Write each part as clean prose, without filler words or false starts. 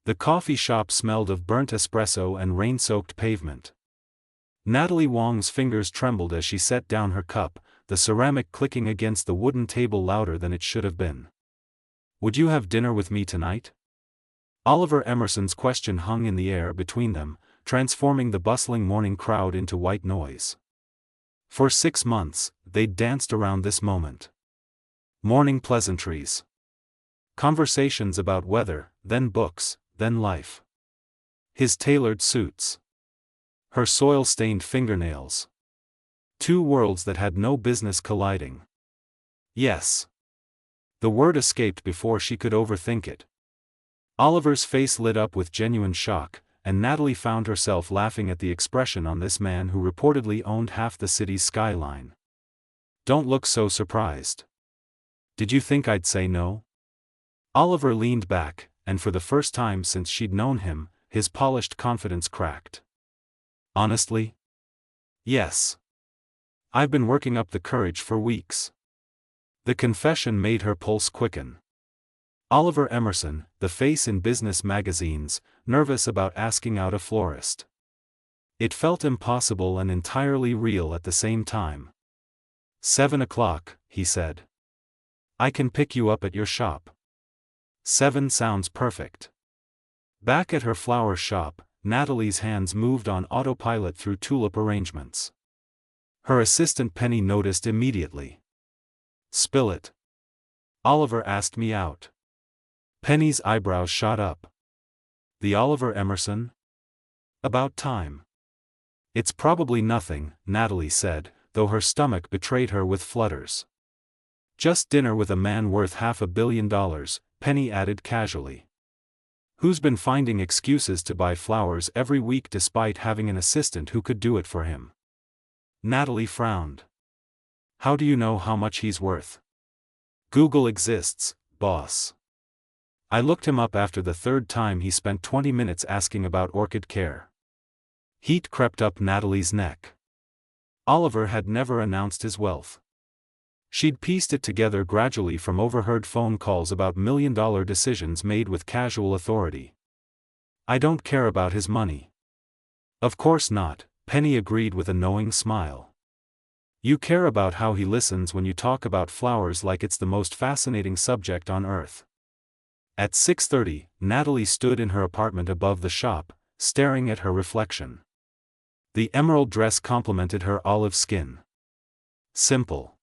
The coffee shop smelled of burnt espresso and rain-soaked pavement. Natalie Wong's fingers trembled as she set down her cup, the ceramic clicking against the wooden table louder than it should have been. "Would you have dinner with me tonight?" Oliver Emerson's question hung in the air between them, transforming the bustling morning crowd into white noise. For 6 months, they'd danced around this moment. Morning pleasantries. Conversations about weather, then books, then life. His tailored suits. Her soil-stained fingernails. 2 worlds that had no business colliding. Yes. The word escaped before she could overthink it. Oliver's face lit up with genuine shock, and Natalie found herself laughing at the expression on this man who reportedly owned half the city's skyline. "Don't look so surprised. Did you think I'd say no?" Oliver leaned back, and for the first time since she'd known him, his polished confidence cracked. "Honestly? Yes. I've been working up the courage for weeks." The confession made her pulse quicken. Oliver Emerson, the face in business magazines, nervous about asking out a florist. It felt impossible and entirely real at the same time. 7 o'clock, he said. "I can pick you up at your shop." 7 sounds perfect. Back at her flower shop, Natalie's hands moved on autopilot through tulip arrangements. Her assistant Penny noticed immediately. "Spill it." "Oliver asked me out." Penny's eyebrows shot up. "The Oliver Emerson? About time." "It's probably nothing," Natalie said, though her stomach betrayed her with flutters. "Just dinner with a man worth $500 million, Penny added casually. "Who's been finding excuses to buy flowers every week despite having an assistant who could do it for him?" Natalie frowned. "How do you know how much he's worth?" "Google exists, boss. I looked him up after the 3rd time he spent 20 minutes asking about orchid care." Heat crept up Natalie's neck. Oliver had never announced his wealth. She'd pieced it together gradually from overheard phone calls about million-dollar decisions made with casual authority. "I don't care about his money." "Of course not," Penny agreed with a knowing smile. "You care about how he listens when you talk about flowers like it's the most fascinating subject on earth." At 6:30, Natalie stood in her apartment above the shop, staring at her reflection. The emerald dress complemented her olive skin. Simple.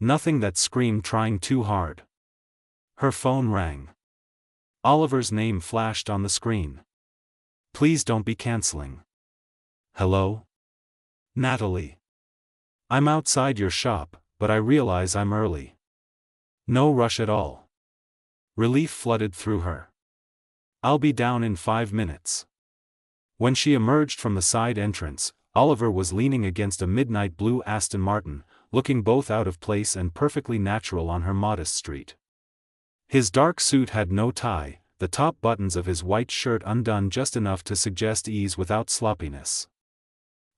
Nothing that screamed trying too hard. Her phone rang. Oliver's name flashed on the screen. "Please don't be canceling." "Hello? Natalie. I'm outside your shop, but I realize I'm early." "No rush at all." Relief flooded through her. "I'll be down in 5 minutes." When she emerged from the side entrance, Oliver was leaning against a midnight blue Aston Martin, looking both out of place and perfectly natural on her modest street. His dark suit had no tie, the top buttons of his white shirt undone just enough to suggest ease without sloppiness.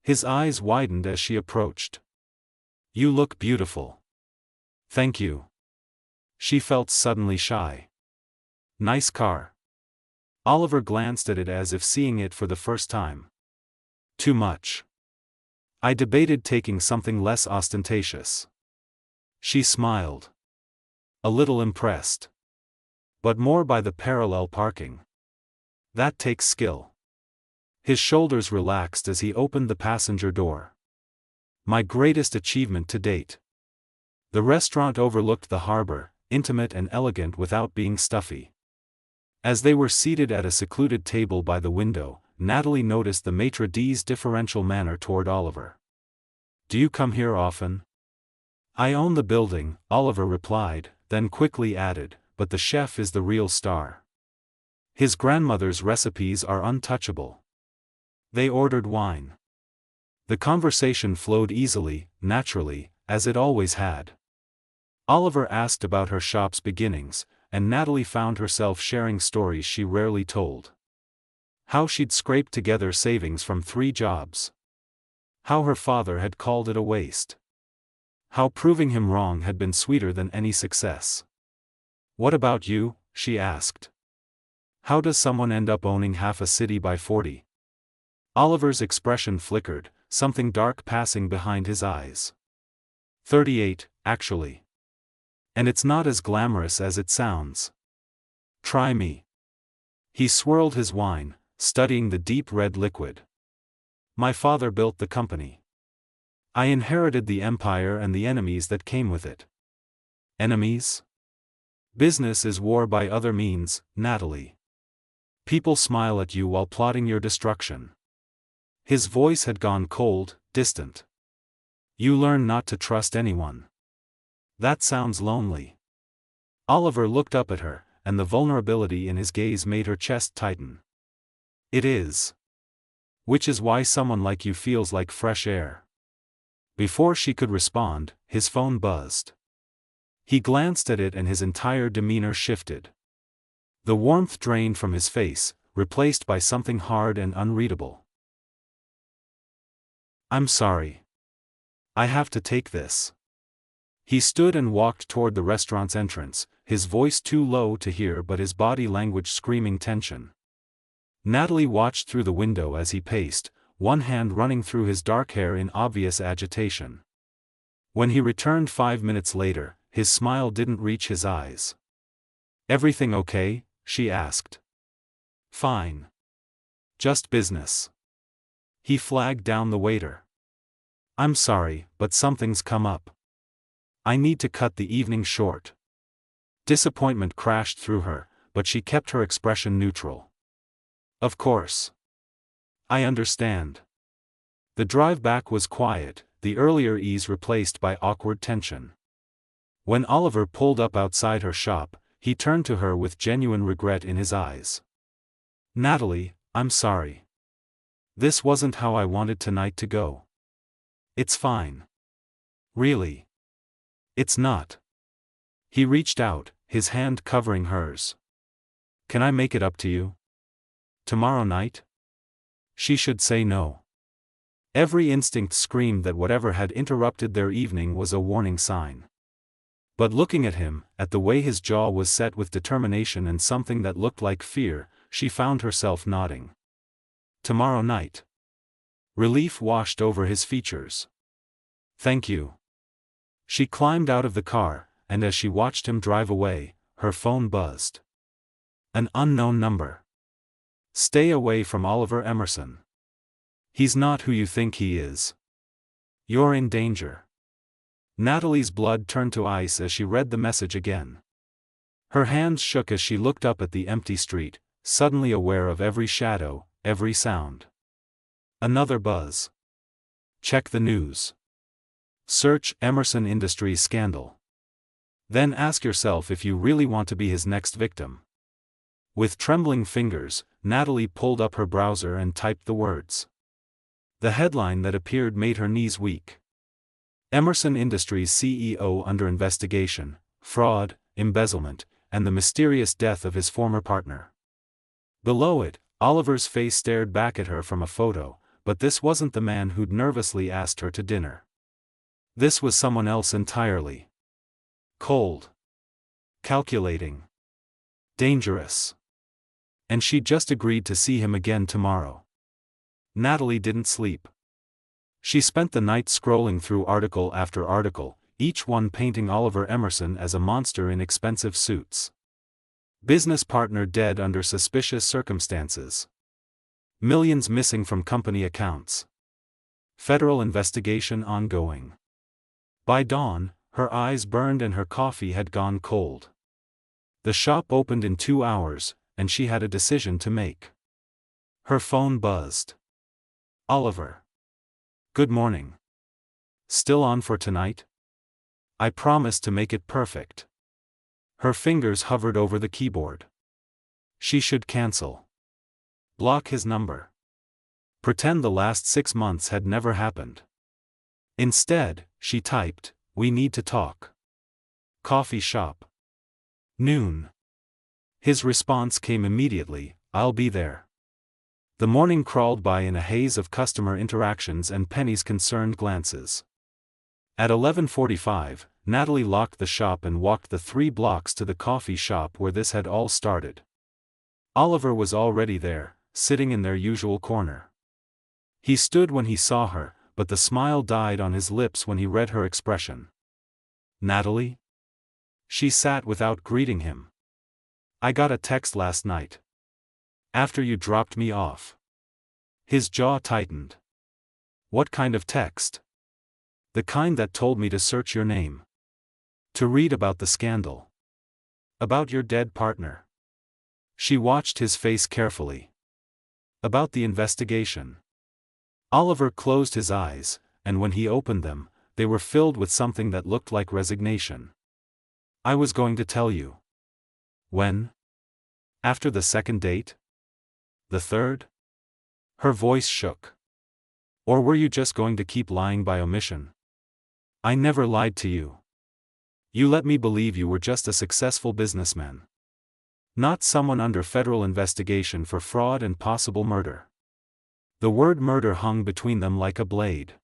His eyes widened as she approached. "You look beautiful." "Thank you." She felt suddenly shy. "Nice car." Oliver glanced at it as if seeing it for the first time. "Too much. I debated taking something less ostentatious." She smiled. A little impressed. "But more by the parallel parking. That takes skill." His shoulders relaxed as he opened the passenger door. "My greatest achievement to date." The restaurant overlooked the harbor, intimate and elegant without being stuffy. As they were seated at a secluded table by the window, Natalie noticed the maitre d's deferential manner toward Oliver. "Do you come here often?" "I own the building," Oliver replied, then quickly added, "but the chef is the real star. His grandmother's recipes are untouchable." They ordered wine. The conversation flowed easily, naturally, as it always had. Oliver asked about her shop's beginnings, and Natalie found herself sharing stories she rarely told. How she'd scraped together savings from 3 jobs. How her father had called it a waste. How proving him wrong had been sweeter than any success. "What about you?" she asked. How does someone end up owning half a city by 40? Oliver's expression flickered, something dark passing behind his eyes. 38, actually. And it's not as glamorous as it sounds. Try me. He swirled his wine, studying the deep red liquid. My father built the company. I inherited the empire and the enemies that came with it. Enemies? Business is war by other means, Natalie. People smile at you while plotting your destruction. His voice had gone cold, distant. You learn not to trust anyone. That sounds lonely. Oliver looked up at her, and the vulnerability in his gaze made her chest tighten. It is. Which is why someone like you feels like fresh air. Before she could respond, his phone buzzed. He glanced at it and his entire demeanor shifted. The warmth drained from his face, replaced by something hard and unreadable. I'm sorry. I have to take this. He stood and walked toward the restaurant's entrance, his voice too low to hear but his body language screaming tension. Natalie watched through the window as he paced, one hand running through his dark hair in obvious agitation. When he returned 5 minutes later, his smile didn't reach his eyes. Everything okay? She asked. Fine. Just business. He flagged down the waiter. I'm sorry, but something's come up. I need to cut the evening short. Disappointment crashed through her, but she kept her expression neutral. Of course. I understand. The drive back was quiet, the earlier ease replaced by awkward tension. When Oliver pulled up outside her shop, he turned to her with genuine regret in his eyes. Natalie, I'm sorry. This wasn't how I wanted tonight to go. It's fine. Really. It's not. He reached out, his hand covering hers. Can I make it up to you? Tomorrow night? She should say no. Every instinct screamed that whatever had interrupted their evening was a warning sign. But looking at him, at the way his jaw was set with determination and something that looked like fear, she found herself nodding. Tomorrow night. Relief washed over his features. Thank you. She climbed out of the car, and as she watched him drive away, her phone buzzed. An unknown number. Stay away from Oliver Emerson. He's not who you think he is. You're in danger. Natalie's blood turned to ice as she read the message again. Her hands shook as she looked up at the empty street, suddenly aware of every shadow, every sound. Another buzz. Check the news. Search Emerson Industries scandal. Then ask yourself if you really want to be his next victim. With trembling fingers, Natalie pulled up her browser and typed the words. The headline that appeared made her knees weak. Emerson Industries CEO under investigation, fraud, embezzlement, and the mysterious death of his former partner. Below it, Oliver's face stared back at her from a photo, but this wasn't the man who'd nervously asked her to dinner. This was someone else entirely. Cold. Calculating. Dangerous. And she'd just agreed to see him again tomorrow. Natalie didn't sleep. She spent the night scrolling through article after article, each one painting Oliver Emerson as a monster in expensive suits. Business partner dead under suspicious circumstances. Millions missing from company accounts. Federal investigation ongoing. By dawn, her eyes burned and her coffee had gone cold. The shop opened in 2 hours, and she had a decision to make. Her phone buzzed. Oliver. Good morning. Still on for tonight? I promise to make it perfect. Her fingers hovered over the keyboard. She should cancel. Block his number. Pretend the last 6 months had never happened. Instead, she typed, "We need to talk." Coffee shop. Noon. His response came immediately, "I'll be there." The morning crawled by in a haze of customer interactions and Penny's concerned glances. At 11:45, Natalie locked the shop and walked the 3 blocks to the coffee shop where this had all started. Oliver was already there, sitting in their usual corner. He stood when he saw her, but the smile died on his lips when he read her expression. "Natalie?" She sat without greeting him. "I got a text last night. After you dropped me off." His jaw tightened. "What kind of text?" "The kind that told me to search your name. To read about the scandal. About your dead partner." She watched his face carefully. "About the investigation." Oliver closed his eyes, and when he opened them, they were filled with something that looked like resignation. "I was going to tell you." "When? After the second date? The third?" Her voice shook. "Or were you just going to keep lying by omission?" "I never lied to you. You let me believe you were just a successful businessman. Not someone under federal investigation for fraud and possible murder." The word murder hung between them like a blade.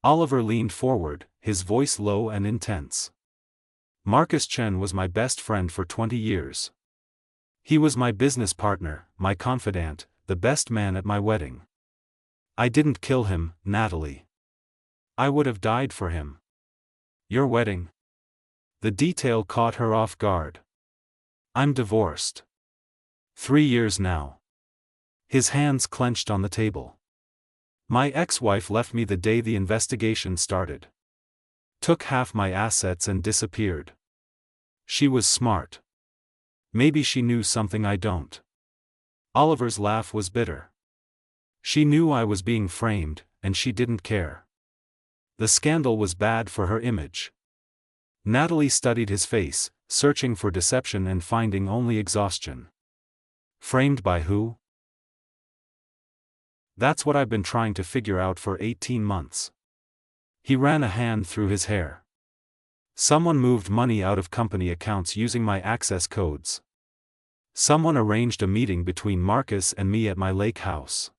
Oliver leaned forward, his voice low and intense. "Marcus Chen was my best friend for 20 years. He was my business partner, my confidant, the best man at my wedding. I didn't kill him, Natalie. I would have died for him." "Your wedding?" The detail caught her off guard. "I'm divorced. 3 years now." His hands clenched on the table. "My ex-wife left me the day the investigation started. Took half my assets and disappeared. She was smart. Maybe she knew something I don't." Oliver's laugh was bitter. "She knew I was being framed, and she didn't care. The scandal was bad for her image." Natalie studied his face, searching for deception and finding only exhaustion. "Framed by who?" "That's what I've been trying to figure out for 18 months. He ran a hand through his hair. Someone moved money out of company accounts using my access codes. Someone arranged a meeting between Marcus and me at my lake house.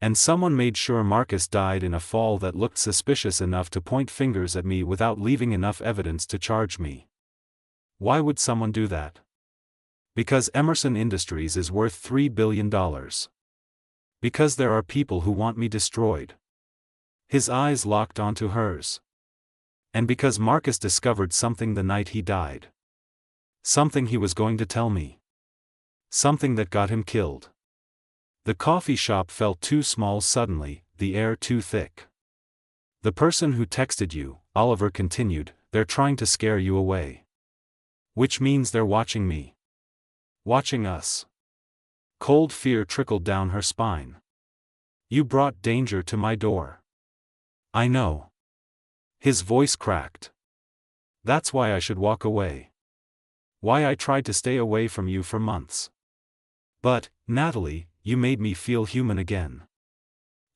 And someone made sure Marcus died in a fall that looked suspicious enough to point fingers at me without leaving enough evidence to charge me. Why would someone do that? Because Emerson Industries is worth $3 billion. Because there are people who want me destroyed." His eyes locked onto hers. "And because Marcus discovered something the night he died. Something he was going to tell me. Something that got him killed." The coffee shop felt too small suddenly, the air too thick. "The person who texted you," Oliver continued, "they're trying to scare you away. Which means they're watching me. Watching us." Cold fear trickled down her spine. "You brought danger to my door." "I know." His voice cracked. "That's why I should walk away. Why I tried to stay away from you for months. But, Natalie, you made me feel human again.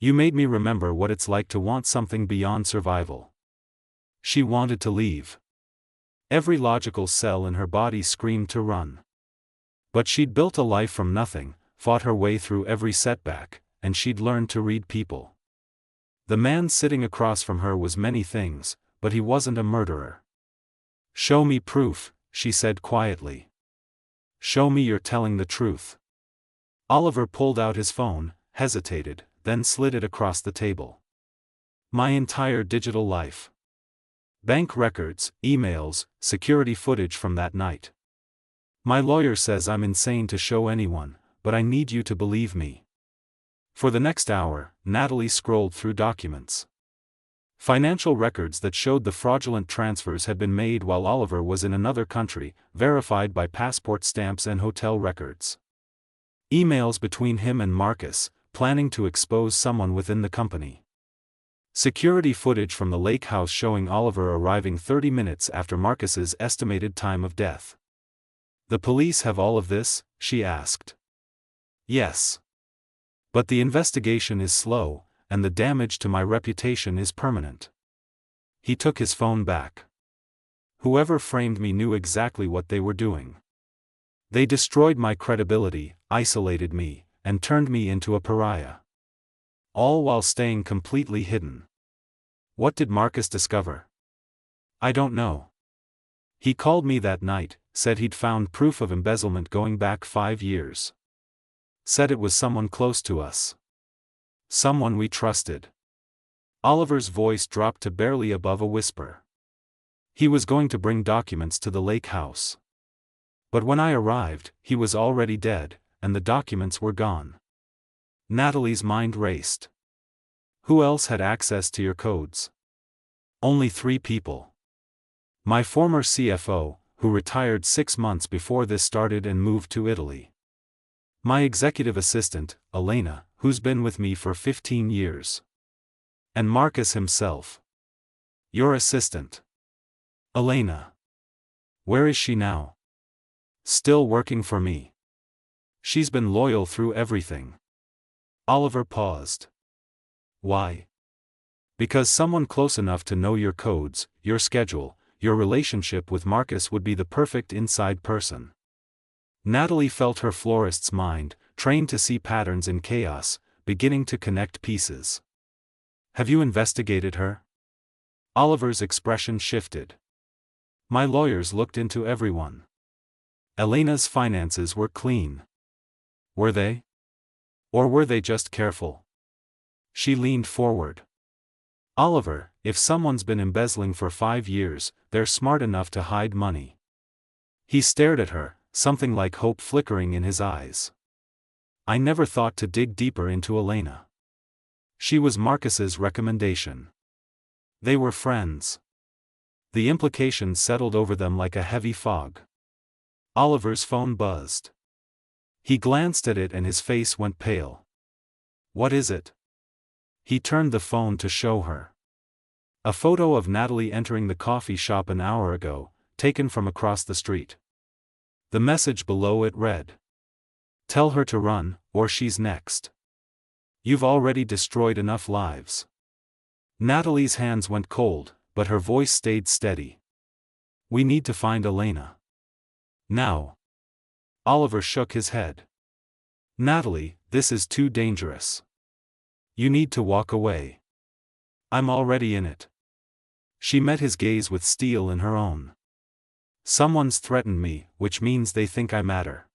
You made me remember what it's like to want something beyond survival." She wanted to leave. Every logical cell in her body screamed to run. But she'd built a life from nothing, fought her way through every setback, and she'd learned to read people. The man sitting across from her was many things, but he wasn't a murderer. "Show me proof," she said quietly. "Show me you're telling the truth." Oliver pulled out his phone, hesitated, then slid it across the table. "My entire digital life. Bank records, emails, security footage from that night. My lawyer says I'm insane to show anyone, but I need you to believe me." For the next hour, Natalie scrolled through documents. Financial records that showed the fraudulent transfers had been made while Oliver was in another country, verified by passport stamps and hotel records. Emails between him and Marcus, planning to expose someone within the company. Security footage from the lake house showing Oliver arriving 30 minutes after Marcus's estimated time of death. "The police have all of this?" she asked. "Yes. But the investigation is slow, and the damage to my reputation is permanent." He took his phone back. "Whoever framed me knew exactly what they were doing. They destroyed my credibility, isolated me, and turned me into a pariah. All while staying completely hidden." "What did Marcus discover?" "I don't know. He called me that night, said he'd found proof of embezzlement going back 5 years. Said it was someone close to us. Someone we trusted. Oliver's voice dropped to barely above a whisper. He was going to bring documents to the lake house. But when I arrived, he was already dead, and the documents were gone. Natalie's mind raced. Who else had access to your codes? Only 3 people. My former CFO, who retired 6 months before this started and moved to Italy. My executive assistant, Elena, who's been with me for 15 years. And Marcus himself. Your assistant. Elena. Where is she now? Still working for me. She's been loyal through everything. Oliver paused. Why? Because someone close enough to know your codes, your schedule, your relationship with Marcus would be the perfect inside person. Natalie felt her florist's mind, trained to see patterns in chaos, beginning to connect pieces. Have you investigated her? Oliver's expression shifted. My lawyers looked into everyone. Elena's finances were clean. Were they? Or were they just careful? She leaned forward. Oliver, if someone's been embezzling for 5 years, they're smart enough to hide money. He stared at her, something like hope flickering in his eyes. I never thought to dig deeper into Elena. She was Marcus's recommendation. They were friends. The implications settled over them like a heavy fog. Oliver's phone buzzed. He glanced at it and his face went pale. What is it? He turned the phone to show her. A photo of Natalie entering the coffee shop an hour ago, taken from across the street. The message below it read. Tell her to run, or she's next. You've already destroyed enough lives. Natalie's hands went cold, but her voice stayed steady. We need to find Elena. Now. Oliver shook his head. Natalie, this is too dangerous. You need to walk away. I'm already in it. She met his gaze with steel in her own. Someone's threatened me, which means they think I matter.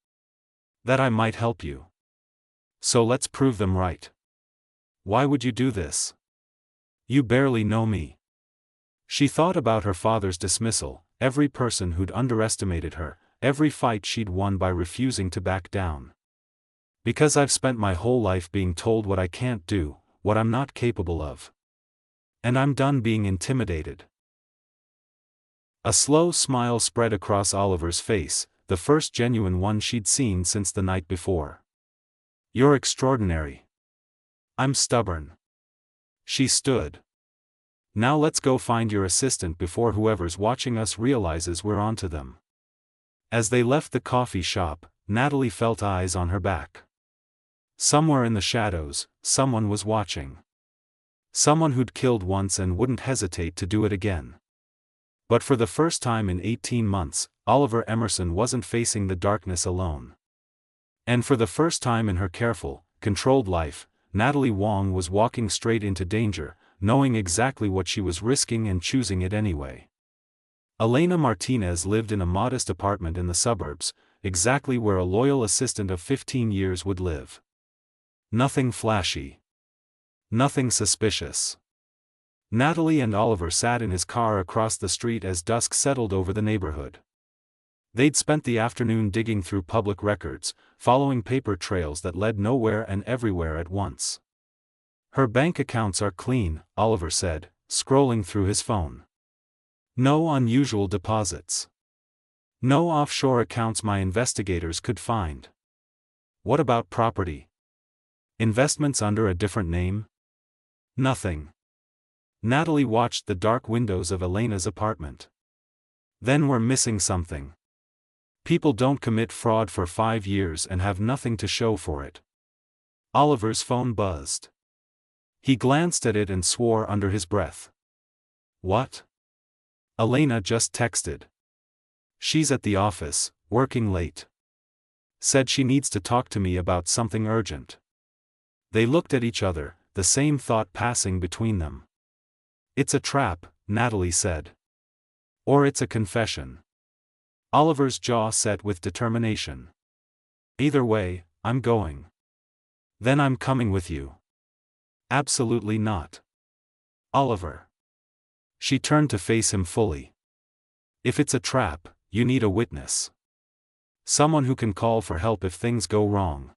That I might help you. So let's prove them right. Why would you do this? You barely know me. She thought about her father's dismissal, every person who'd underestimated her, every fight she'd won by refusing to back down. Because I've spent my whole life being told what I can't do, what I'm not capable of. And I'm done being intimidated. A slow smile spread across Oliver's face, the first genuine one she'd seen since the night before. You're extraordinary. I'm stubborn. She stood. Now let's go find your assistant before whoever's watching us realizes we're onto them. As they left the coffee shop, Natalie felt eyes on her back. Somewhere in the shadows, someone was watching. Someone who'd killed once and wouldn't hesitate to do it again. But for the first time in 18 months, Oliver Emerson wasn't facing the darkness alone. And for the first time in her careful, controlled life, Natalie Wong was walking straight into danger, knowing exactly what she was risking and choosing it anyway. Elena Martinez lived in a modest apartment in the suburbs, exactly where a loyal assistant of 15 years would live. Nothing flashy. Nothing suspicious. Natalie and Oliver sat in his car across the street as dusk settled over the neighborhood. They'd spent the afternoon digging through public records, following paper trails that led nowhere and everywhere at once. Her bank accounts are clean, Oliver said, scrolling through his phone. No unusual deposits. No offshore accounts my investigators could find. What about property? Investments under a different name? Nothing. Natalie watched the dark windows of Elena's apartment. Then we're missing something. People don't commit fraud for 5 years and have nothing to show for it. Oliver's phone buzzed. He glanced at it and swore under his breath. What? Elena just texted. She's at the office, working late. Said she needs to talk to me about something urgent. They looked at each other, the same thought passing between them. It's a trap, Natalie said. Or it's a confession. Oliver's jaw set with determination. Either way, I'm going. Then I'm coming with you. Absolutely not. Oliver. She turned to face him fully. If it's a trap, you need a witness. Someone who can call for help if things go wrong.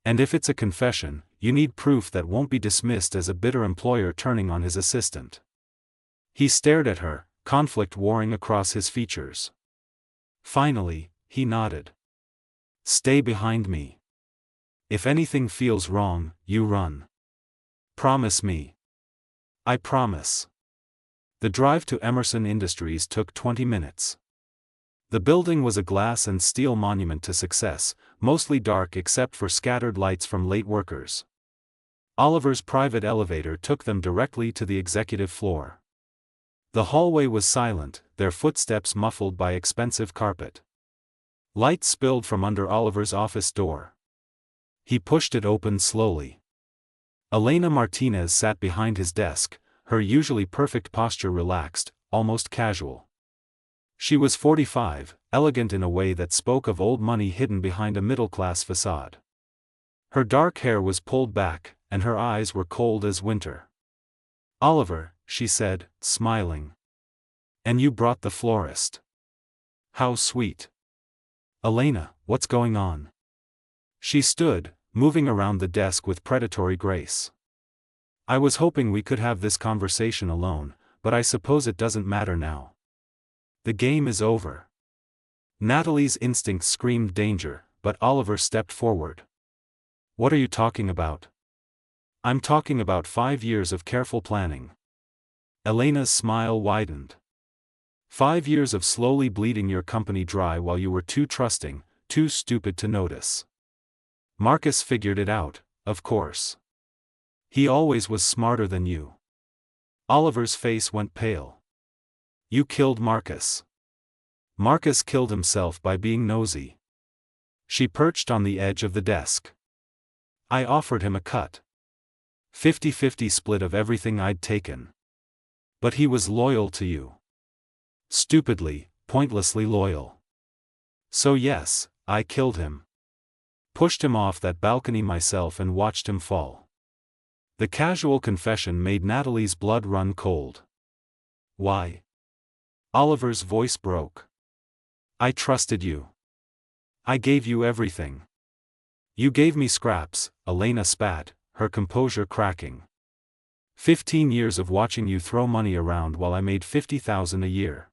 And if it's a confession, you need proof that won't be dismissed as a bitter employer turning on his assistant. He stared at her, conflict warring across his features. Finally, he nodded. Stay behind me. If anything feels wrong, you run. Promise me. I promise. The drive to Emerson Industries took 20 minutes. The building was a glass and steel monument to success, mostly dark except for scattered lights from late workers. Oliver's private elevator took them directly to the executive floor. The hallway was silent, their footsteps muffled by expensive carpet. Light spilled from under Oliver's office door. He pushed it open slowly. Elena Martinez sat behind his desk, her usually perfect posture relaxed, almost casual. She was 45, elegant in a way that spoke of old money hidden behind a middle-class facade. Her dark hair was pulled back, and her eyes were cold as winter. Oliver, she said, smiling. And you brought the florist. How sweet. Elena, what's going on? She stood, moving around the desk with predatory grace. I was hoping we could have this conversation alone, but I suppose it doesn't matter now. The game is over. Natalie's instinct screamed danger, but Oliver stepped forward. What are you talking about? I'm talking about 5 years of careful planning. Elena's smile widened. 5 years of slowly bleeding your company dry while you were too trusting, too stupid to notice. Marcus figured it out, of course. He always was smarter than you. Oliver's face went pale. You killed Marcus. Marcus killed himself by being nosy. She perched on the edge of the desk. I offered him a cut. 50-50 split of everything I'd taken. But he was loyal to you. Stupidly, pointlessly loyal. So yes, I killed him. Pushed him off that balcony myself and watched him fall. The casual confession made Natalie's blood run cold. Why? Oliver's voice broke. I trusted you. I gave you everything. You gave me scraps, Elena spat, her composure cracking. 15 years of watching you throw money around while I made $50,000 a year.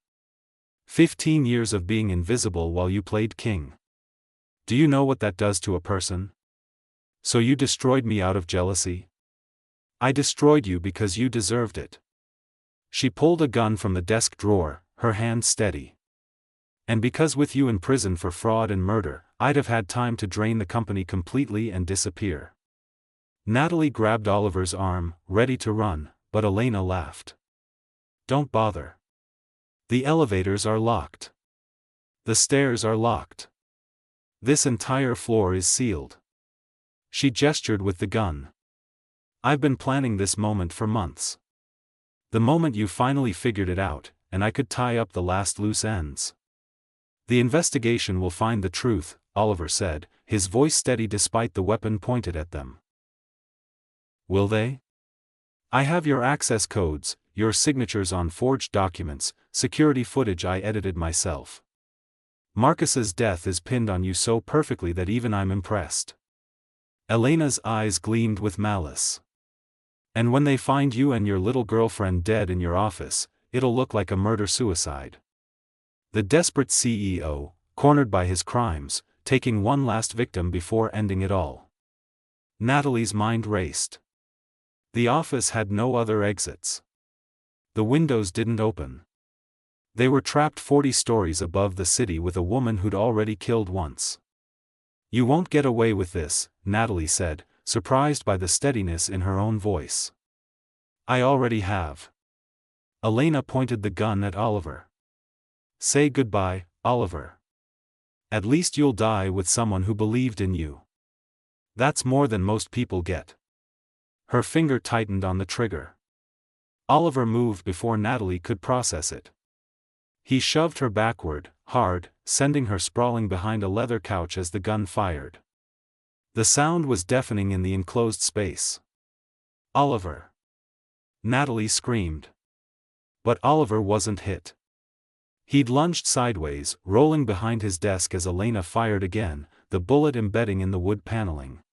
15 years of being invisible while you played king. Do you know what that does to a person? So you destroyed me out of jealousy? I destroyed you because you deserved it. She pulled a gun from the desk drawer, her hand steady. And because with you in prison for fraud and murder, I'd have had time to drain the company completely and disappear. Natalie grabbed Oliver's arm, ready to run, but Elena laughed. Don't bother. The elevators are locked. The stairs are locked. This entire floor is sealed. She gestured with the gun. I've been planning this moment for months. The moment you finally figured it out, and I could tie up the last loose ends. The investigation will find the truth, Oliver said, his voice steady despite the weapon pointed at them. Will they? I have your access codes, your signatures on forged documents, security footage I edited myself. Marcus's death is pinned on you so perfectly that even I'm impressed. Elena's eyes gleamed with malice. And when they find you and your little girlfriend dead in your office, it'll look like a murder-suicide. The desperate CEO, cornered by his crimes, taking one last victim before ending it all. Natalie's mind raced. The office had no other exits. The windows didn't open. They were trapped 40 stories above the city with a woman who'd already killed once. You won't get away with this, Natalie said, surprised by the steadiness in her own voice. I already have. Elena pointed the gun at Oliver. Say goodbye, Oliver. At least you'll die with someone who believed in you. That's more than most people get. Her finger tightened on the trigger. Oliver moved before Natalie could process it. He shoved her backward, hard, sending her sprawling behind a leather couch as the gun fired. The sound was deafening in the enclosed space. "Oliver!" Natalie screamed. But Oliver wasn't hit. He'd lunged sideways, rolling behind his desk as Elena fired again, the bullet embedding in the wood paneling.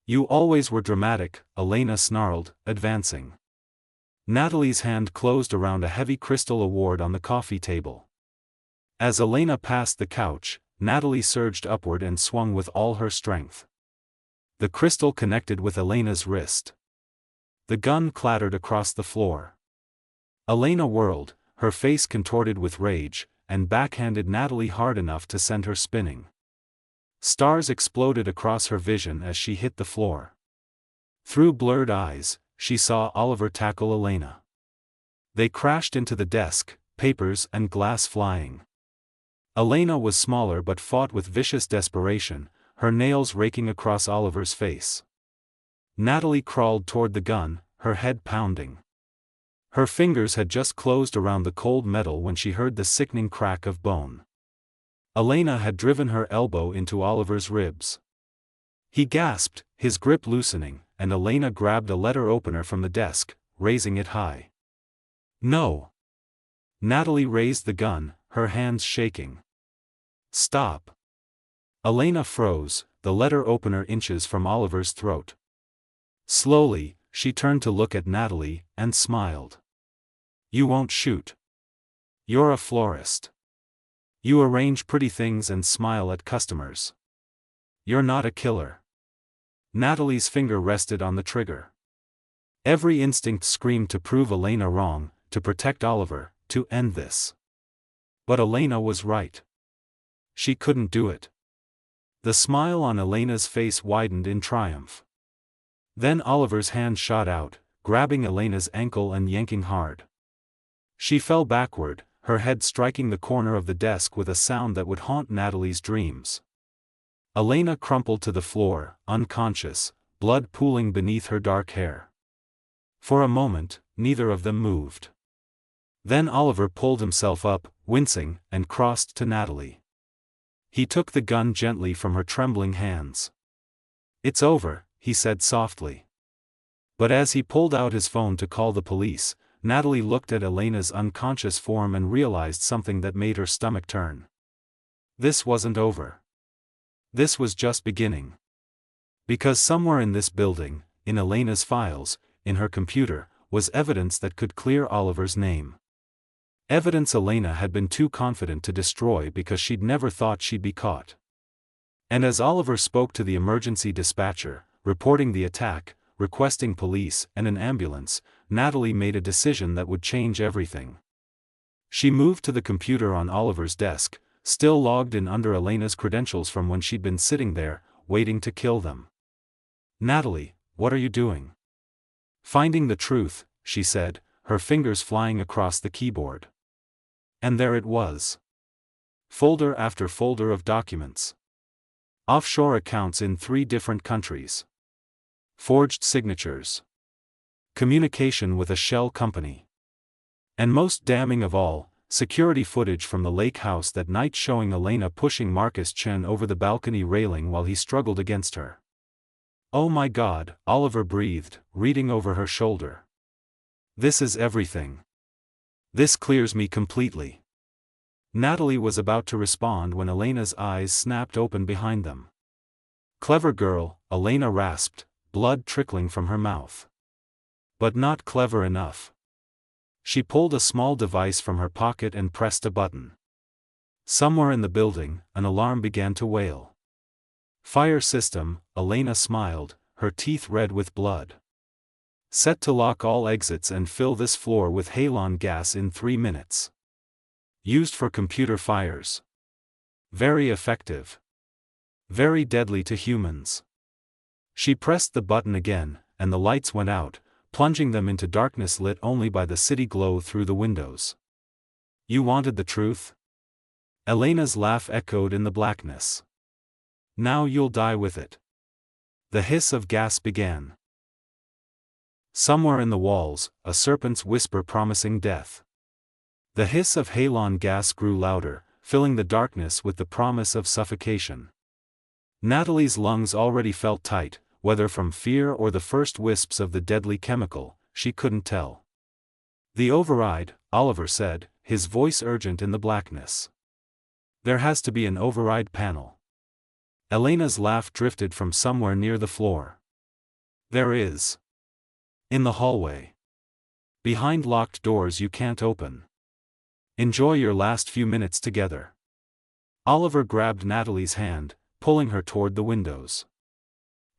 "You always were dramatic," Elena snarled, advancing. Natalie's hand closed around a heavy crystal award on the coffee table. As Elena passed the couch, Natalie surged upward and swung with all her strength. The crystal connected with Elena's wrist. The gun clattered across the floor. Elena whirled, her face contorted with rage, and backhanded Natalie hard enough to send her spinning. Stars exploded across her vision as she hit the floor. Through blurred eyes, she saw Oliver tackle Elena. They crashed into the desk, papers and glass flying. Elena was smaller but fought with vicious desperation, her nails raking across Oliver's face. Natalie crawled toward the gun, her head pounding. Her fingers had just closed around the cold metal when she heard the sickening crack of bone. Elena had driven her elbow into Oliver's ribs. He gasped, his grip loosening, and Elena grabbed a letter opener from the desk, raising it high. "No!" Natalie raised the gun, her hands shaking. "Stop!" Elena froze, the letter opener inches from Oliver's throat. Slowly, she turned to look at Natalie, and smiled. "You won't shoot. You're a florist. You arrange pretty things and smile at customers. You're not a killer." Natalie's finger rested on the trigger. Every instinct screamed to prove Elena wrong, to protect Oliver, to end this. But Elena was right. She couldn't do it. The smile on Elena's face widened in triumph. Then Oliver's hand shot out, grabbing Elena's ankle and yanking hard. She fell backward, her head striking the corner of the desk with a sound that would haunt Natalie's dreams. Elena crumpled to the floor, unconscious, blood pooling beneath her dark hair. For a moment, neither of them moved. Then Oliver pulled himself up, wincing, and crossed to Natalie. He took the gun gently from her trembling hands. "It's over," he said softly. But as he pulled out his phone to call the police, Natalie looked at Elena's unconscious form and realized something that made her stomach turn. This wasn't over. This was just beginning. Because somewhere in this building, in Elena's files, in her computer, was evidence that could clear Oliver's name. Evidence Elena had been too confident to destroy because she'd never thought she'd be caught. And as Oliver spoke to the emergency dispatcher, reporting the attack, requesting police and an ambulance, Natalie made a decision that would change everything. She moved to the computer on Oliver's desk, still logged in under Elena's credentials from when she'd been sitting there, waiting to kill them. "Natalie, what are you doing?" "Finding the truth," she said, her fingers flying across the keyboard. And there it was. Folder after folder of documents. Offshore accounts in 3 different countries. Forged signatures. Communication with a shell company. And most damning of all, security footage from the lake house that night showing Elena pushing Marcus Chen over the balcony railing while he struggled against her. "Oh my God," Oliver breathed, reading over her shoulder. "This is everything. This clears me completely." Natalie was about to respond when Elena's eyes snapped open behind them. "Clever girl," Elena rasped, blood trickling from her mouth. But not clever enough. She pulled a small device from her pocket and pressed a button. Somewhere in the building, an alarm began to wail. "Fire system," Elena smiled, her teeth red with blood. "Set to lock all exits and fill this floor with halon gas in 3 minutes. Used for computer fires. Very effective. Very deadly to humans." She pressed the button again, and the lights went out, plunging them into darkness lit only by the city glow through the windows. "You wanted the truth?" Elena's laugh echoed in the blackness. "Now you'll die with it." The hiss of gas began. Somewhere in the walls, a serpent's whisper promising death. The hiss of halon gas grew louder, filling the darkness with the promise of suffocation. Natalie's lungs already felt tight, whether from fear or the first wisps of the deadly chemical, she couldn't tell. "The override," Oliver said, his voice urgent in the blackness. "There has to be an override panel." Elena's laugh drifted from somewhere near the floor. "There is. In the hallway. Behind locked doors you can't open. Enjoy your last few minutes together." Oliver grabbed Natalie's hand, pulling her toward the windows.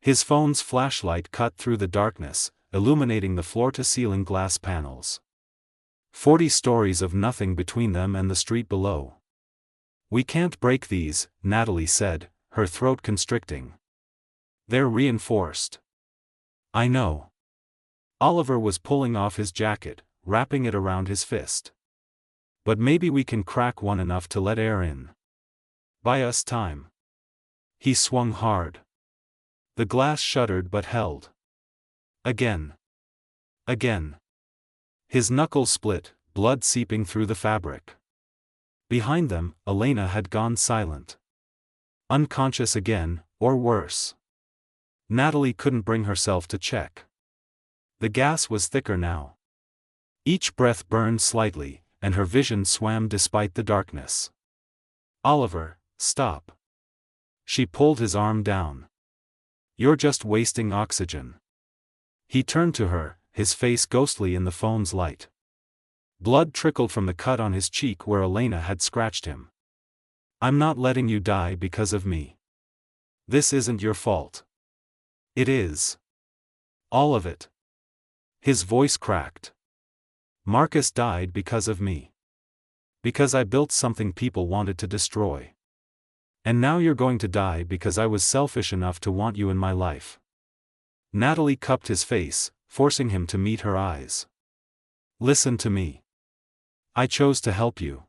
His phone's flashlight cut through the darkness, illuminating the floor-to-ceiling glass panels. 40 stories of nothing between them and the street below. "We can't break these," Natalie said, her throat constricting. "They're reinforced." "I know." Oliver was pulling off his jacket, wrapping it around his fist. "But maybe we can crack one enough to let air in. Buy us time." He swung hard. The glass shuddered but held. Again. Again. His knuckles split, blood seeping through the fabric. Behind them, Elena had gone silent. Unconscious again, or worse. Natalie couldn't bring herself to check. The gas was thicker now. Each breath burned slightly, and her vision swam despite the darkness. "Oliver, stop." She pulled his arm down. "You're just wasting oxygen." He turned to her, his face ghostly in the phone's light. Blood trickled from the cut on his cheek where Elena had scratched him. "I'm not letting you die because of me. This isn't your fault." "It is. All of it." His voice cracked. "Marcus died because of me. Because I built something people wanted to destroy. And now you're going to die because I was selfish enough to want you in my life." Natalie cupped his face, forcing him to meet her eyes. "Listen to me. I chose to help you.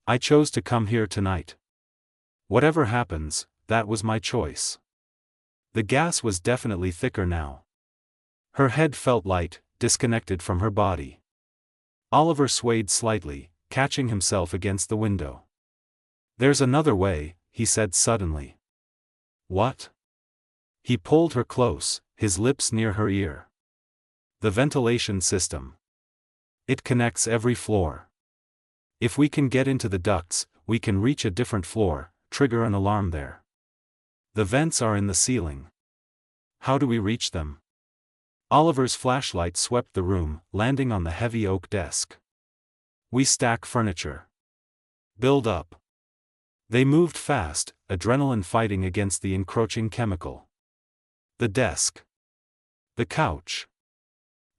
I chose to come here tonight. Whatever happens, that was my choice." The gas was definitely thicker now. Her head felt light, disconnected from her body. Oliver swayed slightly, catching himself against the window. "There's another way," he said suddenly. "What?" He pulled her close, his lips near her ear. "The ventilation system. It connects every floor. If we can get into the ducts, we can reach a different floor, trigger an alarm there. The vents are in the ceiling. How do we reach them?" Oliver's flashlight swept the room, landing on the heavy oak desk. "We stack furniture. Build up." They moved fast, adrenaline fighting against the encroaching chemical. The desk. The couch.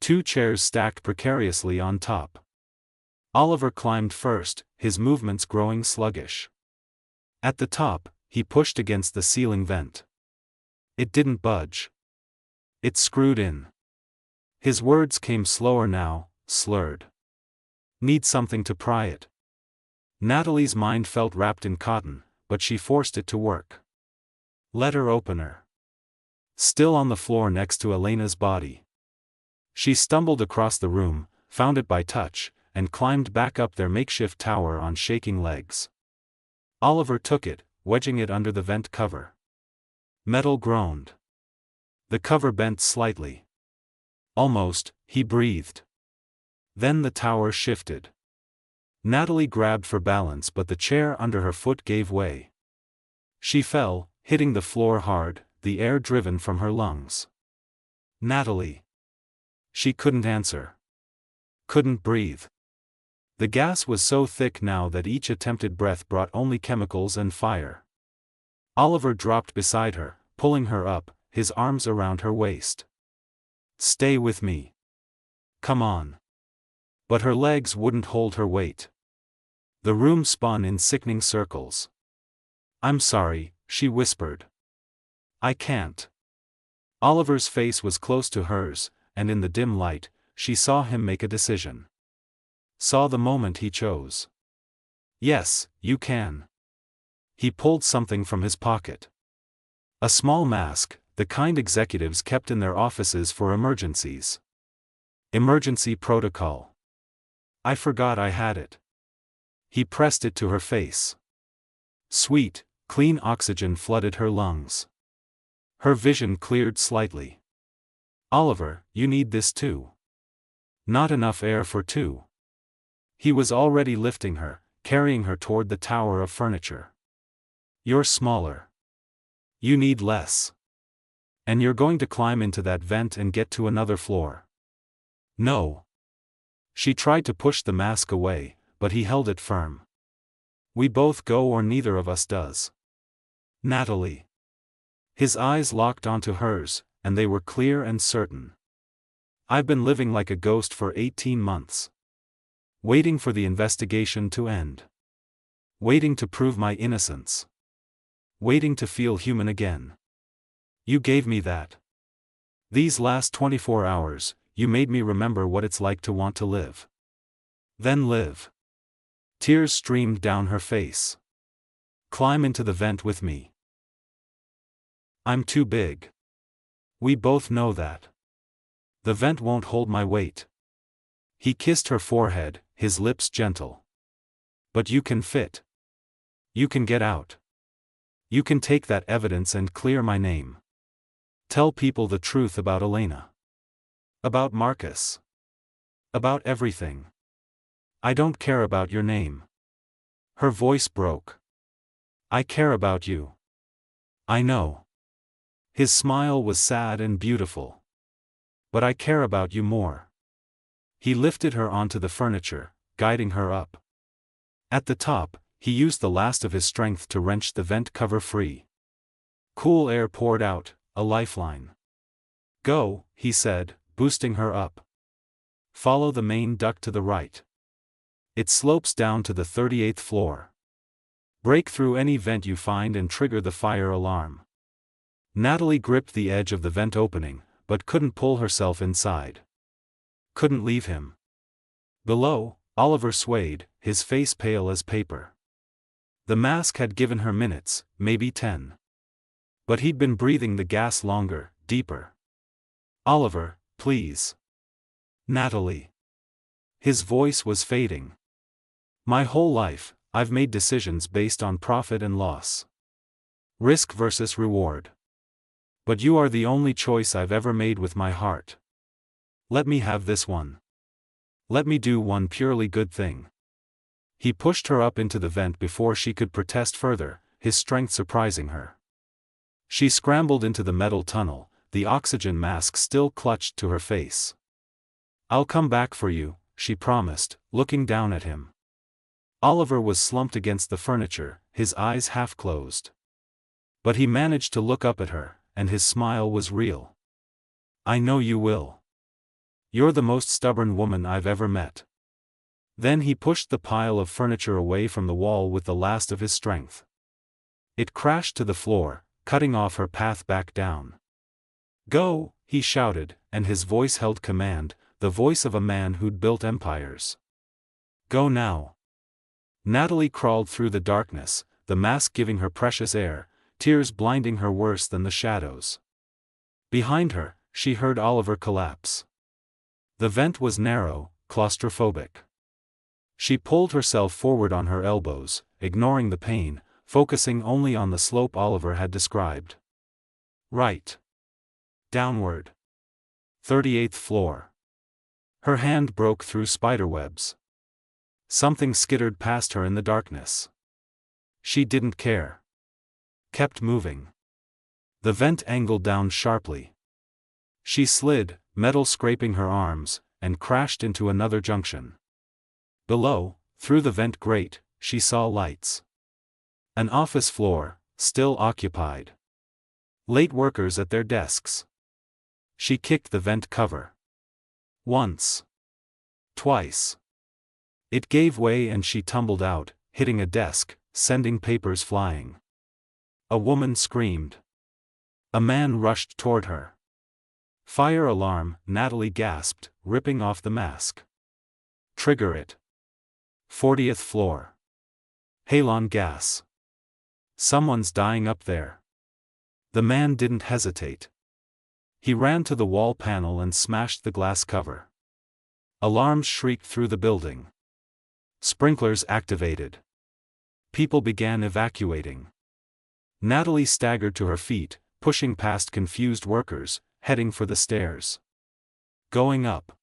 2 chairs stacked precariously on top. Oliver climbed first, his movements growing sluggish. At the top, he pushed against the ceiling vent. It didn't budge. It screwed in. His words came slower now, slurred. "Need something to pry it." Natalie's mind felt wrapped in cotton, but she forced it to work. Letter opener. Still on the floor next to Elena's body. She stumbled across the room, found it by touch, and climbed back up their makeshift tower on shaking legs. Oliver took it, wedging it under the vent cover. Metal groaned. The cover bent slightly. "Almost," he breathed. Then the tower shifted. Natalie grabbed for balance, but the chair under her foot gave way. She fell, hitting the floor hard, the air driven from her lungs. "Natalie." She couldn't answer. Couldn't breathe. The gas was so thick now that each attempted breath brought only chemicals and fire. Oliver dropped beside her, pulling her up, his arms around her waist. "Stay with me. Come on." But her legs wouldn't hold her weight. The room spun in sickening circles. "I'm sorry," she whispered. "I can't." Oliver's face was close to hers, and in the dim light, she saw him make a decision. Saw the moment he chose. "Yes, you can." He pulled something from his pocket. A small mask, the kind executives kept in their offices for emergencies. Emergency protocol. I forgot I had it. He pressed it to her face. Sweet, clean oxygen flooded her lungs. Her vision cleared slightly. Oliver, you need this too. Not enough air for two. He was already lifting her, carrying her toward the tower of furniture. You're smaller. You need less. And you're going to climb into that vent and get to another floor. No. She tried to push the mask away, but he held it firm. We both go or neither of us does. Natalie. His eyes locked onto hers, and they were clear and certain. I've been living like a ghost for 18 months. Waiting for the investigation to end. Waiting to prove my innocence. Waiting to feel human again. You gave me that. These last 24 hours, you made me remember what it's like to want to live. Then live. Tears streamed down her face. Climb into the vent with me. I'm too big. We both know that. The vent won't hold my weight. He kissed her forehead, his lips gentle. But you can fit. You can get out. You can take that evidence and clear my name. Tell people the truth about Elena. About Marcus. About everything. I don't care about your name. Her voice broke. I care about you. I know. His smile was sad and beautiful. But I care about you more. He lifted her onto the furniture, guiding her up. At the top, he used the last of his strength to wrench the vent cover free. Cool air poured out, a lifeline. Go, he said, boosting her up. Follow the main duct to the right. It slopes down to the 38th floor. Break through any vent you find and trigger the fire alarm. Natalie gripped the edge of the vent opening, but couldn't pull herself inside. Couldn't leave him. Below, Oliver swayed, his face pale as paper. The mask had given her minutes, maybe 10. But he'd been breathing the gas longer, deeper. Oliver, please. Natalie. His voice was fading. My whole life, I've made decisions based on profit and loss. Risk versus reward. But you are the only choice I've ever made with my heart. Let me have this one. Let me do one purely good thing. He pushed her up into the vent before she could protest further, his strength surprising her. She scrambled into the metal tunnel, the oxygen mask still clutched to her face. I'll come back for you, she promised, looking down at him. Oliver was slumped against the furniture, his eyes half closed. But he managed to look up at her, and his smile was real. I know you will. You're the most stubborn woman I've ever met. Then he pushed the pile of furniture away from the wall with the last of his strength. It crashed to the floor, cutting off her path back down. Go, he shouted, and his voice held command, the voice of a man who'd built empires. Go now. Natalie crawled through the darkness, the mask giving her precious air, tears blinding her worse than the shadows. Behind her, she heard Oliver collapse. The vent was narrow, claustrophobic. She pulled herself forward on her elbows, ignoring the pain, focusing only on the slope Oliver had described. Right. Downward. 38th floor. Her hand broke through spiderwebs. Something skittered past her in the darkness. She didn't care. Kept moving. The vent angled down sharply. She slid, metal scraping her arms, and crashed into another junction. Below, through the vent grate, she saw lights. An office floor, still occupied. Late workers at their desks. She kicked the vent cover. Once. Twice. It gave way and she tumbled out, hitting a desk, sending papers flying. A woman screamed. A man rushed toward her. Fire alarm, Natalie gasped, ripping off the mask. Trigger it. 40th floor. Halon gas. Someone's dying up there. The man didn't hesitate. He ran to the wall panel and smashed the glass cover. Alarms shrieked through the building. Sprinklers activated. People began evacuating. Natalie staggered to her feet, pushing past confused workers, heading for the stairs. Going up.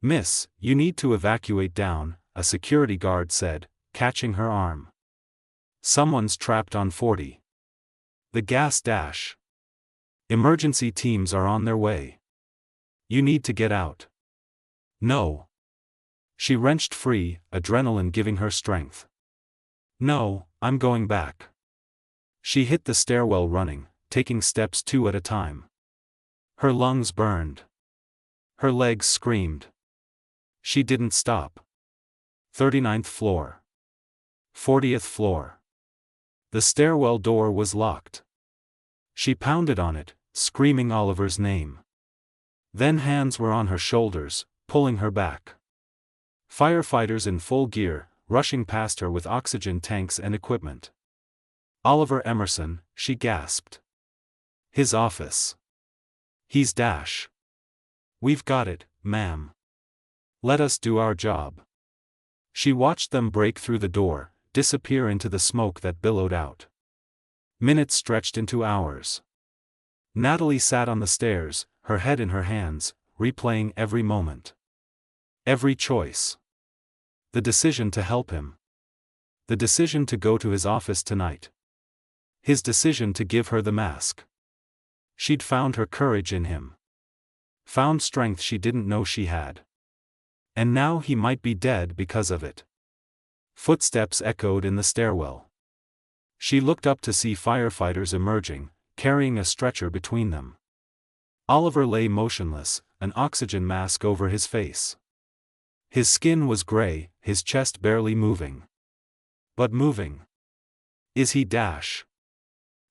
"Miss, you need to evacuate down," a security guard said, catching her arm. "Someone's trapped on 40. The gas dash. Emergency teams are on their way. You need to get out." "No." She wrenched free, adrenaline giving her strength. "No, I'm going back." She hit the stairwell running, taking steps 2 at a time. Her lungs burned. Her legs screamed. She didn't stop. 39th floor. 40th floor. The stairwell door was locked. She pounded on it, screaming Oliver's name. Then hands were on her shoulders, pulling her back. Firefighters in full gear, rushing past her with oxygen tanks and equipment. "Oliver Emerson," she gasped. "His office. He's dash. We've got it, ma'am. Let us do our job." She watched them break through the door, disappear into the smoke that billowed out. Minutes stretched into hours. Natalie sat on the stairs, her head in her hands, replaying every moment. Every choice. The decision to help him. The decision to go to his office tonight. His decision to give her the mask. She'd found her courage in him. Found strength she didn't know she had. And now he might be dead because of it. Footsteps echoed in the stairwell. She looked up to see firefighters emerging, carrying a stretcher between them. Oliver lay motionless, an oxygen mask over his face. His skin was gray, his chest barely moving. But moving. "Is he dash?"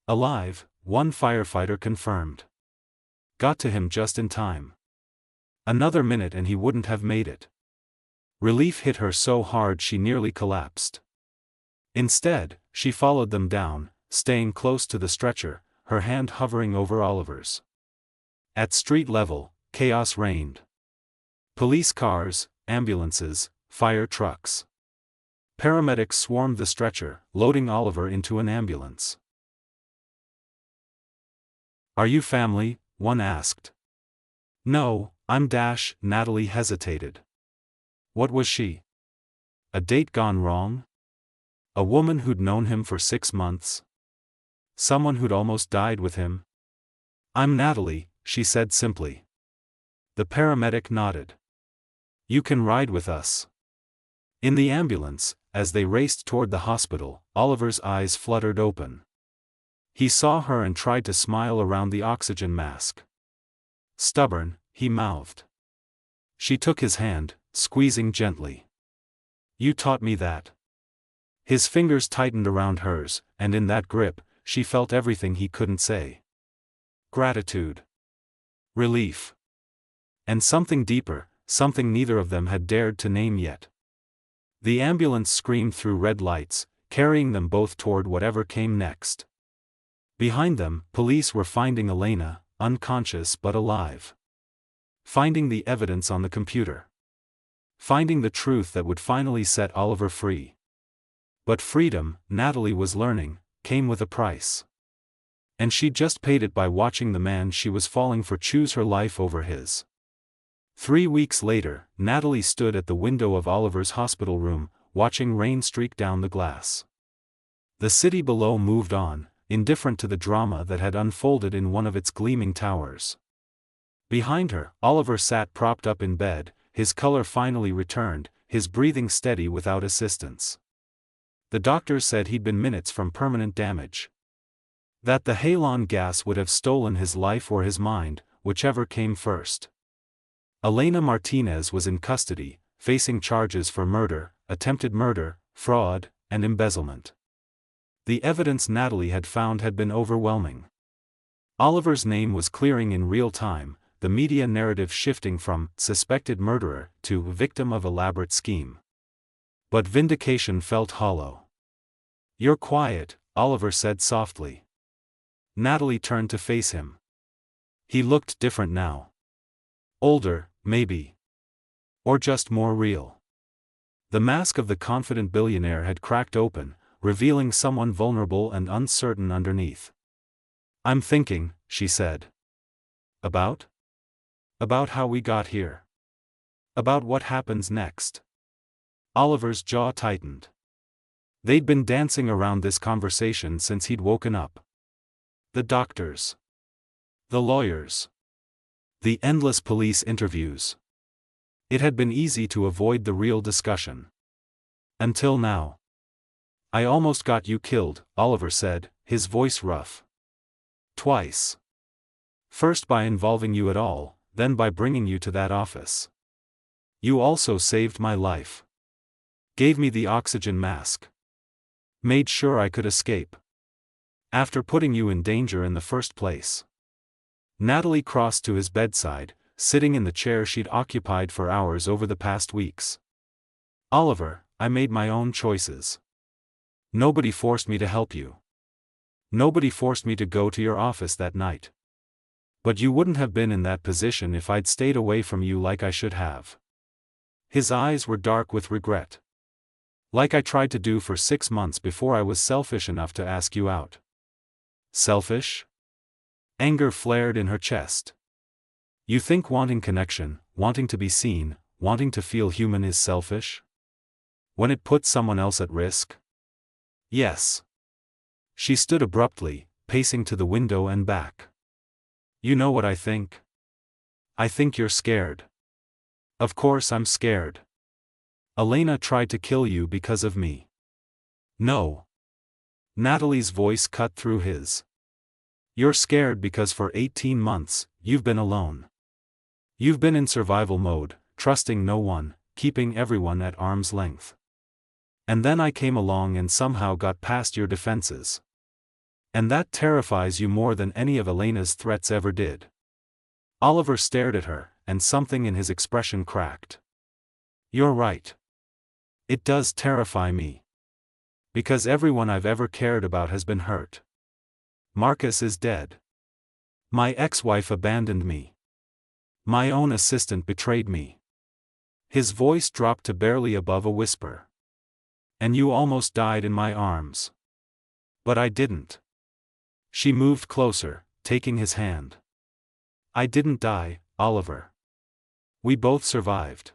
"Alive," one firefighter confirmed. "Got to him just in time. Another minute and he wouldn't have made it." Relief hit her so hard she nearly collapsed. Instead, she followed them down, staying close to the stretcher, her hand hovering over Oliver's. At street level, chaos reigned. Police cars, ambulances, fire trucks. Paramedics swarmed the stretcher, loading Oliver into an ambulance. "Are you family?" one asked. "No, I'm dash," Natalie hesitated. What was she? A date gone wrong? A woman who'd known him for 6 months? Someone who'd almost died with him? "I'm Natalie," she said simply. The paramedic nodded. "You can ride with us." In the ambulance, as they raced toward the hospital, Oliver's eyes fluttered open. He saw her and tried to smile around the oxygen mask. "Stubborn," he mouthed. She took his hand, squeezing gently. "You taught me that." His fingers tightened around hers, and in that grip, she felt everything he couldn't say. Gratitude. Relief. And something deeper, something neither of them had dared to name yet. The ambulance screamed through red lights, carrying them both toward whatever came next. Behind them, police were finding Elena, unconscious but alive. Finding the evidence on the computer. Finding the truth that would finally set Oliver free. But freedom, Natalie was learning, came with a price. And she'd just paid it by watching the man she was falling for choose her life over his. 3 weeks later, Natalie stood at the window of Oliver's hospital room, watching rain streak down the glass. The city below moved on, indifferent to the drama that had unfolded in one of its gleaming towers. Behind her, Oliver sat propped up in bed, his color finally returned, his breathing steady without assistance. The doctors said he'd been minutes from permanent damage. That the halon gas would have stolen his life or his mind, whichever came first. Elena Martinez was in custody, facing charges for murder, attempted murder, fraud, and embezzlement. The evidence Natalie had found had been overwhelming. Oliver's name was clearing in real time, the media narrative shifting from suspected murderer to victim of elaborate scheme. But vindication felt hollow. "You're quiet," Oliver said softly. Natalie turned to face him. He looked different now. Older, maybe. Or just more real? The mask of the confident billionaire had cracked open, revealing someone vulnerable and uncertain underneath. "I'm thinking," she said. About? About how we got here. About what happens next." Oliver's jaw tightened. They'd been dancing around this conversation since he'd woken up. The doctors. The lawyers. The endless police interviews. It had been easy to avoid the real discussion. Until now. "I almost got you killed," Oliver said, his voice rough. "Twice. First by involving you at all, then by bringing you to that office. You also saved my life. Gave me the oxygen mask. Made sure I could escape. After putting you in danger in the first place." Natalie crossed to his bedside, sitting in the chair she'd occupied for hours over the past weeks. "Oliver, I made my own choices. Nobody forced me to help you. Nobody forced me to go to your office that night. But you wouldn't have been in that position if I'd stayed away from you like I should have." His eyes were dark with regret. "Like I tried to do for 6 months before I was selfish enough to ask you out." Selfish? Anger flared in her chest. "You think wanting connection, wanting to be seen, wanting to feel human is selfish? When it puts someone else at risk?" "Yes." She stood abruptly, pacing to the window and back. "You know what I think? I think you're scared." "Of course I'm scared. Elena tried to kill you because of me." "No." Natalie's voice cut through his. "You're scared because for 18 months, you've been alone. You've been in survival mode, trusting no one, keeping everyone at arm's length. And then I came along and somehow got past your defenses. And that terrifies you more than any of Elena's threats ever did." Oliver stared at her, and something in his expression cracked. "You're right. It does terrify me. Because everyone I've ever cared about has been hurt. Marcus is dead. My ex-wife abandoned me. My own assistant betrayed me." His voice dropped to barely above a whisper. "And you almost died in my arms. But I didn't." She moved closer, taking his hand. "I didn't die, Oliver. We both survived.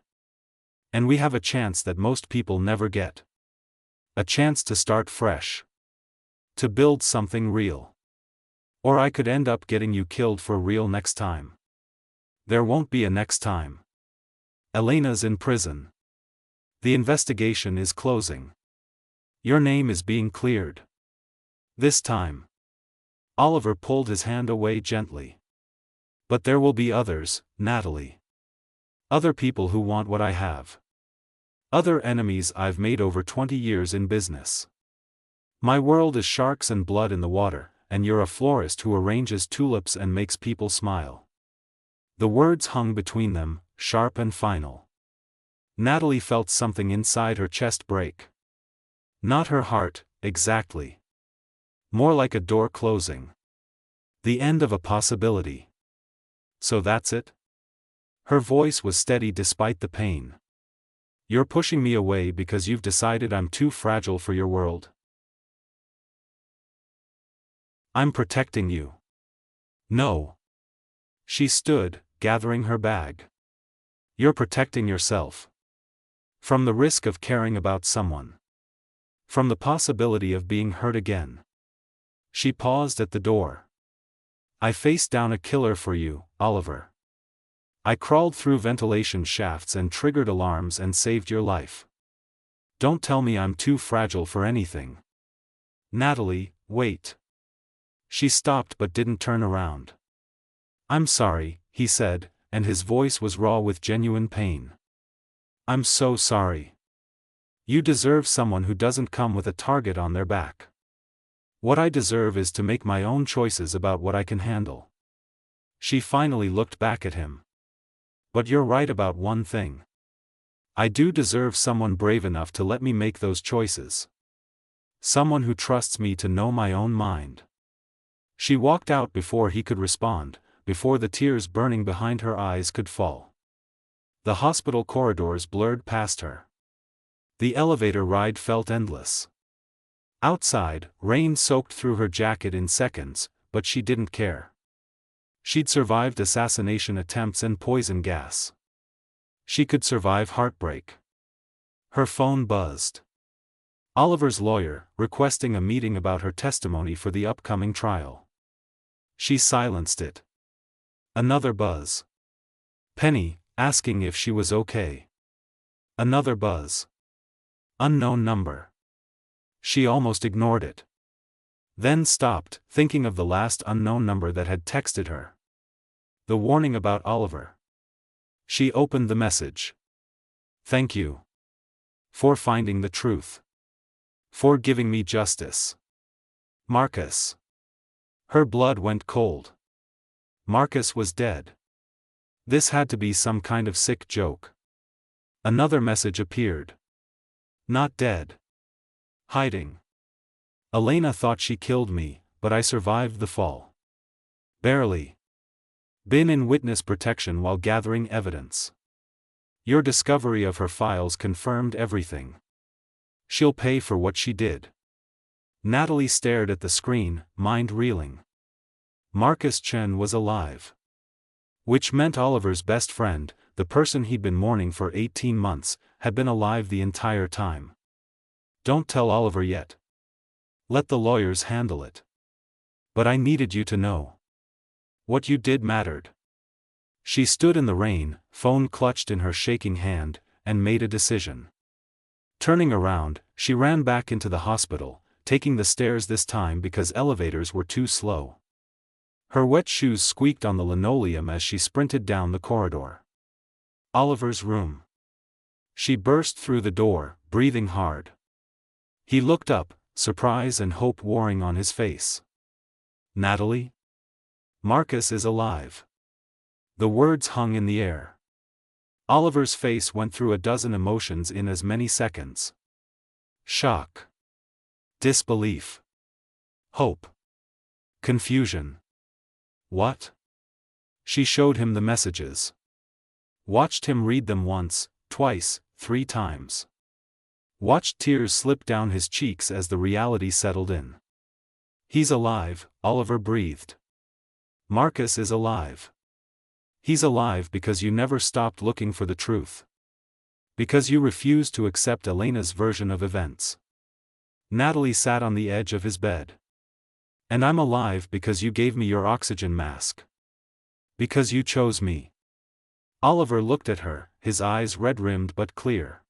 And we have a chance that most people never get. A chance to start fresh. To build something real. Or I could end up getting you killed for real next time. There won't be a next time. Elena's in prison. The investigation is closing. Your name is being cleared. This time." Oliver pulled his hand away gently. "But there will be others, Natalie. Other people who want what I have. Other enemies I've made over 20 years in business. My world is sharks and blood in the water, and you're a florist who arranges tulips and makes people smile." The words hung between them, sharp and final. Natalie felt something inside her chest break. Not her heart, exactly. More like a door closing. The end of a possibility. "So that's it?" Her voice was steady despite the pain. "You're pushing me away because you've decided I'm too fragile for your world?" "I'm protecting you." "No." She stood, gathering her bag. "You're protecting yourself. From the risk of caring about someone. From the possibility of being hurt again." She paused at the door. "I faced down a killer for you, Oliver. I crawled through ventilation shafts and triggered alarms and saved your life. Don't tell me I'm too fragile for anything." "Natalie, wait." She stopped but didn't turn around. "I'm sorry," he said, and his voice was raw with genuine pain. "I'm so sorry. You deserve someone who doesn't come with a target on their back. What I deserve is to make my own choices about what I can handle." She finally looked back at him. "But you're right about one thing. I do deserve someone brave enough to let me make those choices. Someone who trusts me to know my own mind." She walked out before he could respond, before the tears burning behind her eyes could fall. The hospital corridors blurred past her. The elevator ride felt endless. Outside, rain soaked through her jacket in seconds, but she didn't care. She'd survived assassination attempts and poison gas. She could survive heartbreak. Her phone buzzed. Oliver's lawyer, requesting a meeting about her testimony for the upcoming trial. She silenced it. Another buzz. Penny, asking if she was okay. Another buzz. Unknown number. She almost ignored it. Then stopped, thinking of the last unknown number that had texted her. The warning about Oliver. She opened the message. Thank you. For finding the truth. For giving me justice. Marcus. Her blood went cold. Marcus was dead. This had to be some kind of sick joke. Another message appeared. Not dead. Hiding. Elena thought she killed me, but I survived the fall. Barely. Been in witness protection while gathering evidence. Your discovery of her files confirmed everything. She'll pay for what she did. Natalie stared at the screen, mind reeling. Marcus Chen was alive. Which meant Oliver's best friend, the person he'd been mourning for 18 months, had been alive the entire time. Don't tell Oliver yet. Let the lawyers handle it. But I needed you to know. What you did mattered. She stood in the rain, phone clutched in her shaking hand, and made a decision. Turning around, she ran back into the hospital, taking the stairs this time because elevators were too slow. Her wet shoes squeaked on the linoleum as she sprinted down the corridor. Oliver's room. She burst through the door, breathing hard. He looked up, surprise and hope warring on his face. Natalie? Marcus is alive. The words hung in the air. Oliver's face went through a dozen emotions in as many seconds. Shock. Disbelief. Hope. Confusion. What? She showed him the messages. Watched him read them once, twice, 3 times. Watched tears slip down his cheeks as the reality settled in. He's alive, Oliver breathed. Marcus is alive. He's alive because you never stopped looking for the truth. Because you refused to accept Elena's version of events. Natalie sat on the edge of his bed. And I'm alive because you gave me your oxygen mask. Because you chose me. Oliver looked at her, his eyes red-rimmed but clear.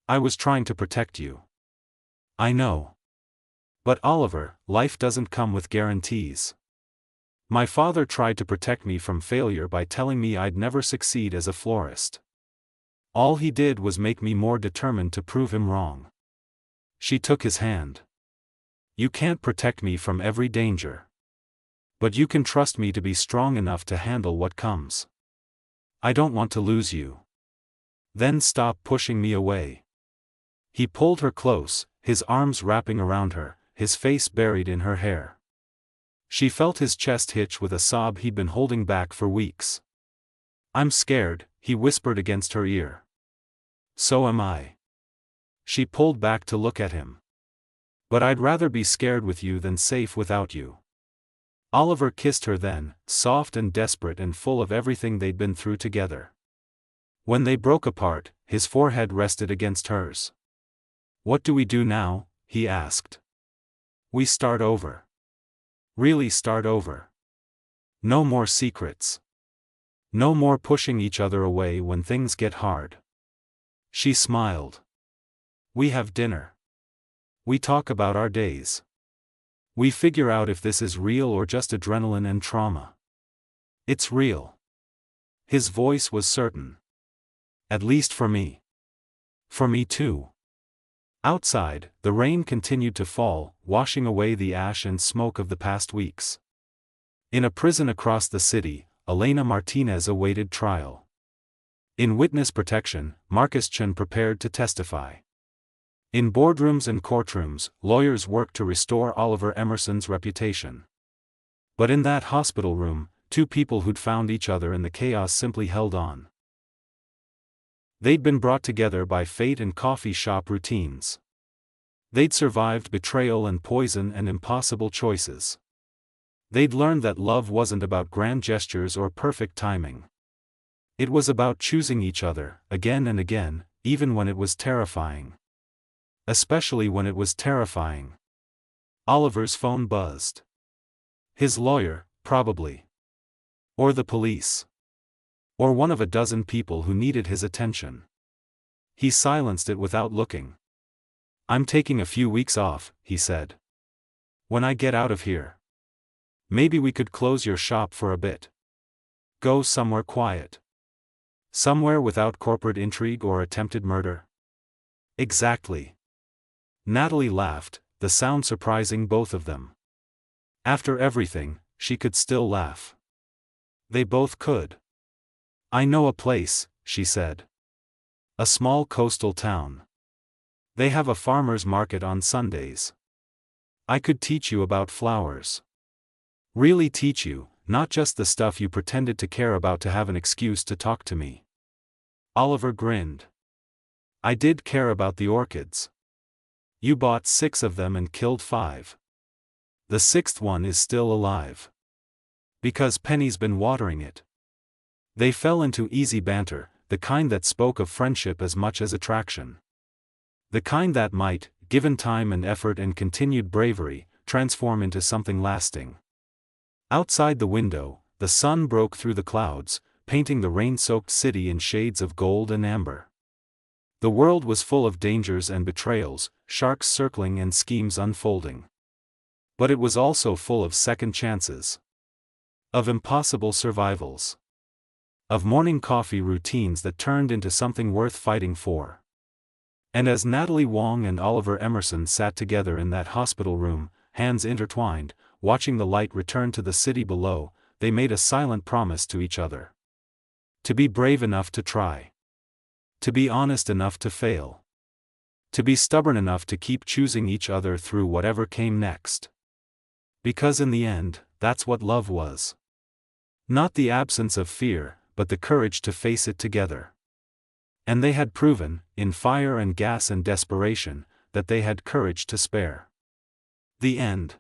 I was trying to protect you. I know. But Oliver, life doesn't come with guarantees. My father tried to protect me from failure by telling me I'd never succeed as a florist. All he did was make me more determined to prove him wrong. She took his hand. You can't protect me from every danger. But you can trust me to be strong enough to handle what comes. I don't want to lose you. Then stop pushing me away. He pulled her close, his arms wrapping around her, his face buried in her hair. She felt his chest hitch with a sob he'd been holding back for weeks. I'm scared, he whispered against her ear. So am I. She pulled back to look at him. But I'd rather be scared with you than safe without you. Oliver kissed her then, soft and desperate and full of everything they'd been through together. When they broke apart, his forehead rested against hers. What do we do now? He asked. We start over. Really start over. No more secrets. No more pushing each other away when things get hard. She smiled. We have dinner. We talk about our days. We figure out if this is real or just adrenaline and trauma. It's real. His voice was certain. At least for me. For me too. Outside, the rain continued to fall, washing away the ash and smoke of the past weeks. In a prison across the city, Elena Martinez awaited trial. In witness protection, Marcus Chen prepared to testify. In boardrooms and courtrooms, lawyers worked to restore Oliver Emerson's reputation. But in that hospital room, 2 people who'd found each other in the chaos simply held on. They'd been brought together by fate and coffee shop routines. They'd survived betrayal and poison and impossible choices. They'd learned that love wasn't about grand gestures or perfect timing. It was about choosing each other, again and again, even when it was terrifying. Especially when it was terrifying. Oliver's phone buzzed. His lawyer, probably. Or the police. Or one of a dozen people who needed his attention. He silenced it without looking. "I'm taking a few weeks off," he said. "When I get out of here. Maybe we could close your shop for a bit. Go somewhere quiet. Somewhere without corporate intrigue or attempted murder." "Exactly." Natalie laughed, the sound surprising both of them. After everything, she could still laugh. They both could. "I know a place," she said. "A small coastal town. They have a farmer's market on Sundays. I could teach you about flowers. Really teach you, not just the stuff you pretended to care about to have an excuse to talk to me." Oliver grinned. "I did care about the orchids. You bought 6 of them and killed 5. The 6th one is still alive. Because Penny's been watering it." They fell into easy banter, the kind that spoke of friendship as much as attraction. The kind that might, given time and effort and continued bravery, transform into something lasting. Outside the window, the sun broke through the clouds, painting the rain-soaked city in shades of gold and amber. The world was full of dangers and betrayals, sharks circling and schemes unfolding. But it was also full of second chances. Of impossible survivals. Of morning coffee routines that turned into something worth fighting for. And as Natalie Wong and Oliver Emerson sat together in that hospital room, hands intertwined, watching the light return to the city below, they made a silent promise to each other. To be brave enough to try. To be honest enough to fail. To be stubborn enough to keep choosing each other through whatever came next. Because in the end, that's what love was. Not the absence of fear, but the courage to face it together. And they had proven, in fire and gas and desperation, that they had courage to spare. The end.